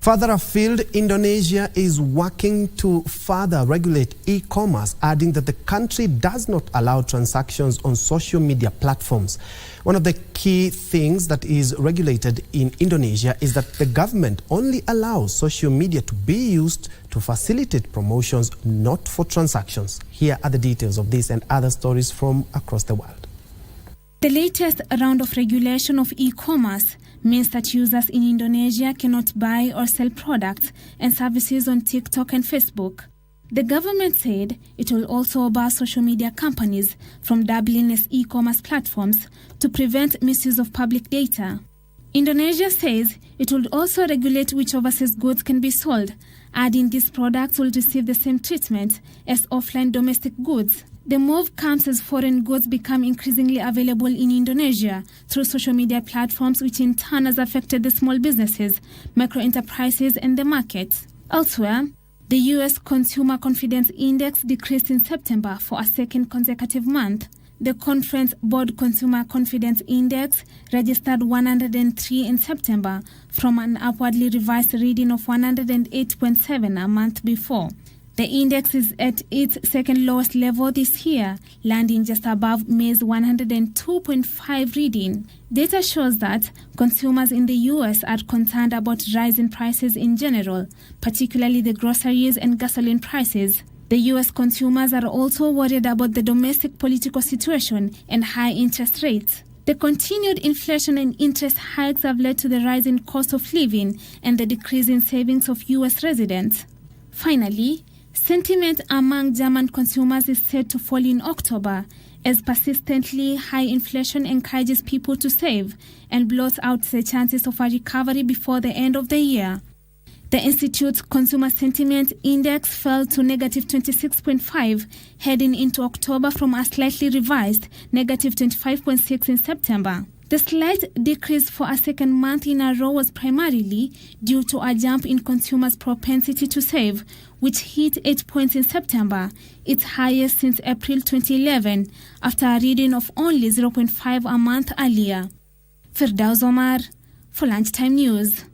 Further afield, Indonesia is working to further regulate e-commerce, adding that the country does not allow transactions on social media platforms. One of the key things that is regulated in Indonesia is that the government only allows social media to be used to facilitate promotions, not for transactions. Here are the details of this and other stories from across the world. The latest round of regulation of e-commerce means that users in Indonesia cannot buy or sell products and services on TikTok and Facebook. The government said it will also bar social media companies from dabbling as e-commerce platforms to prevent misuse of public data. Indonesia says it will also regulate which overseas goods can be sold, adding these products will receive the same treatment as offline domestic goods. The move comes as foreign goods become increasingly available in Indonesia through social media platforms, which in turn has affected the small businesses, micro-enterprises and the market. Elsewhere, the U.S. Consumer Confidence Index decreased in September for a second consecutive month. The Conference Board Consumer Confidence Index registered 103 in September from an upwardly revised reading of 108.7 a month before. The index is at its second lowest level this year, landing just above May's 102.5 reading. Data shows that consumers in the U.S. are concerned about rising prices in general, particularly the groceries and gasoline prices. The U.S. consumers are also worried about the domestic political situation and high interest rates. The continued inflation and interest hikes have led to the rise in cost of living and the decrease in savings of U.S. residents. Finally, sentiment among German consumers is set to fall in October as persistently high inflation encourages people to save and blots out the chances of a recovery before the end of the year. The Institute's Consumer Sentiment Index fell to negative 26.5 heading into October from a slightly revised negative 25.6 in September. The slight decrease for a second month in a row was primarily due to a jump in consumers' propensity to save, which hit 8 points in September, its highest since April 2011, after a reading of only 0.5 a month earlier. Firdaus Omar for Lunchtime News.